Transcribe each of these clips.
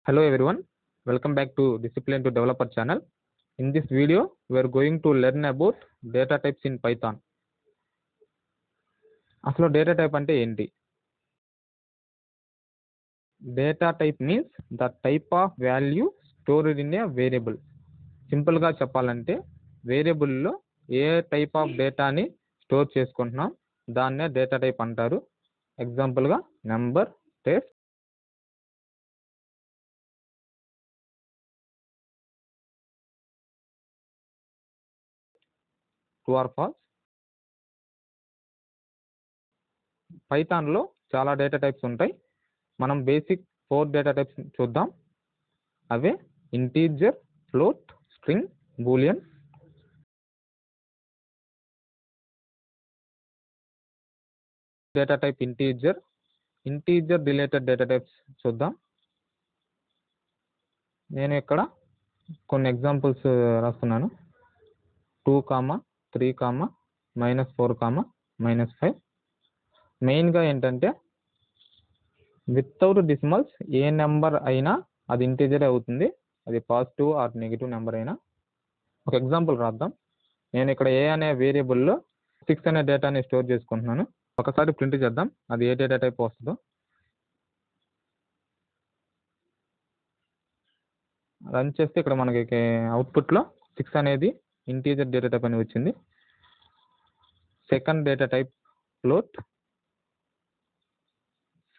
Hello everyone, welcome back to Discipline to Developer channel. In this video, we are going to learn about data types in Python. అసలు data type అంటే ఏంటి? Data type means the type of value stored in a variable. సింపుల్గా చెప్పాలంటే వేరియబుల్లో ఏ type of డేటాని store చేసుకుంటున్నాం దాన్నే డేటా టైప్ అంటారు. ఎగ్జాంపుల్గా number, text, true or false. పైథాన్లో చాలా డేటా టైప్స్ ఉంటాయి. మనం బేసిక్ 4 డేటా టైప్స్ చూద్దాం. అవే integer, float, string, boolean. Data type integer related data types చూద్దాం. నేను ఇక్కడ కొన్ని ఎగ్జాంపుల్స్ రాస్తున్నాను. 2, 3, -4, -5. మెయిన్గా ఏంటంటే వితౌట్ డెసిమల్స్ ఏ నెంబర్ అయినా అది ఇంటీజరే అవుతుంది. అది పాజిటివ్ ఆర్ నెగిటివ్ నెంబర్ అయినా. ఒక ఎగ్జాంపుల్ రాద్దాం. నేను ఇక్కడ ఏ అనే వేరియబుల్లో 6 అనే డేటాని స్టోర్ చేసుకుంటున్నాను. ఒకసారి ప్రింట్ చేద్దాం అది ఏ డేటా టైప్ వస్తుందో. రన్ చేస్తే ఇక్కడ మనకి అవుట్పుట్లో 6 అనేది ఇంటీజర్ డేటా టైప్ అని వచ్చింది. Second data type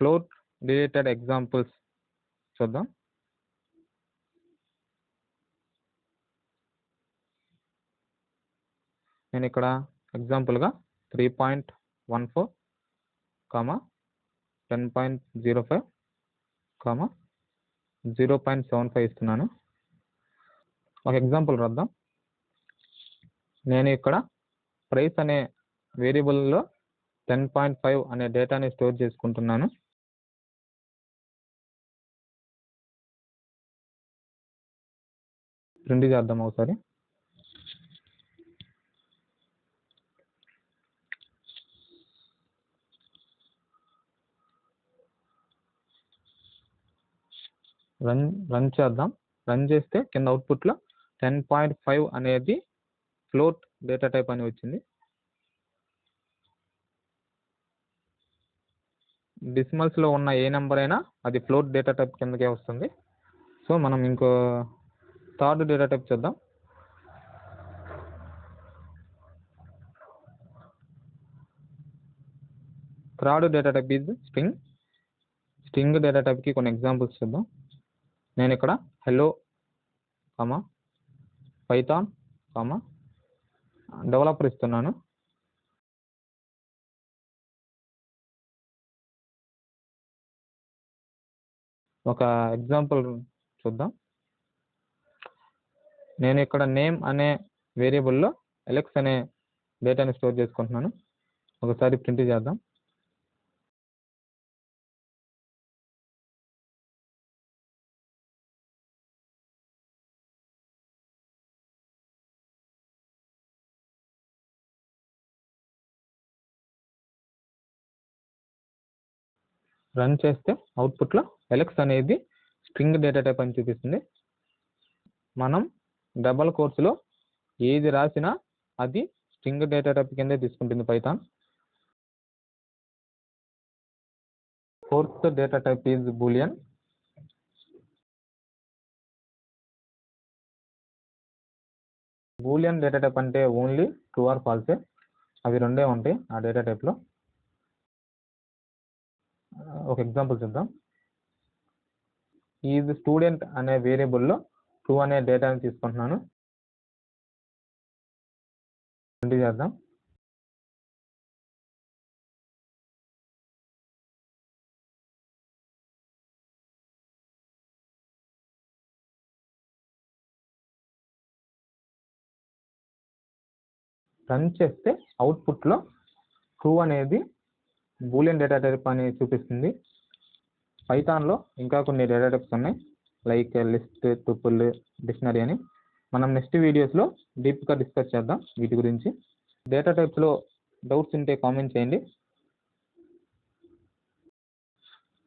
float related examples చూద్దాం. నేను ఇక్కడ ఎగ్జాంపుల్గా 3.14, 10.05, 0.75 ఇస్తున్నాను. ఒక ఎగ్జాంపుల్ రాద్దాం. నేను ఇక్కడ ప్రైస్ అనే వేరియబుల్లో 10.5 అనే డేటాని స్టోర్ చేసుకుంటున్నాను. ప్రింట్ చేద్దాం ఒకసారి. రన్ చేద్దాం. రన్ చేస్తే కింద అవుట్పుట్లో 10.5 అనేది ఫ్లోట్ డేటా టైప్ అని వచ్చింది. డెసిమల్స్లో ఉన్న ఏ నెంబర్ అయినా అది ఫ్లోట్ డేటా టైప్ కిందకే వస్తుంది. సో మనం ఇంకో థర్డ్ డేటా టైప్ చూద్దాం. Third data type is string data టైప్కి కొన్ని ఎగ్జాంపుల్స్ చూద్దాం. నేను ఇక్కడ హెలో, పైథాన్, డెవలపర్ ఇస్తున్నాను. ఒక ఎగ్జాంపుల్ చూద్దాం. నేను ఇక్కడ నేమ్ అనే వేరియబుల్లో ఎలెక్స్ అనే డేటాని స్టోర్ చేసుకుంటున్నాను. ఒకసారి ప్రింట్ చేద్దాం. రన్ చేస్తే అవుట్పుట్లో ఎలెక్స్ అనేది స్ట్రింగ్ డేటా టైప్ అని చూపిస్తుంది. మనం డబల్ కోర్సులో ఏది రాసినా అది స్ట్రింగ్ డేటా టైప్ కిందే తీసుకుంటుంది Python. Fourth data type is Boolean. Boolean data type అంటే ఓన్లీ ట్రూ ఆర్ ఫాల్సే. అవి రెండే ఉంటాయి ఆ డేటా టైప్లో. ఒక ఎగ్జాంపుల్ చూద్దాం. ఈజ్ స్టూడెంట్ అనే వేరియబుల్లో 2 అనే డేటాని తీసుకుంటున్నాను. ప్రింట్ చేద్దాం. రన్ చేస్తే అవుట్పుట్లో ట్రూ అనేది బూలియన్ డేటా టైప్ అని చూపిస్తుంది. పైథాన్లో ఇంకా కొన్ని డేటా టైప్స్ ఉన్నాయి, లైక్ లిస్ట్, టుపుల్, డిక్షనరీ అని. మనం నెక్స్ట్ వీడియోస్లో డీప్గా డిస్కస్ చేద్దాం వీటి గురించి. డేటా టైప్స్లో డౌట్స్ ఉంటే కామెంట్ చేయండి.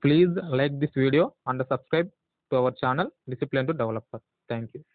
Please like this video and subscribe to our channel Discipline to Developer. Thank you.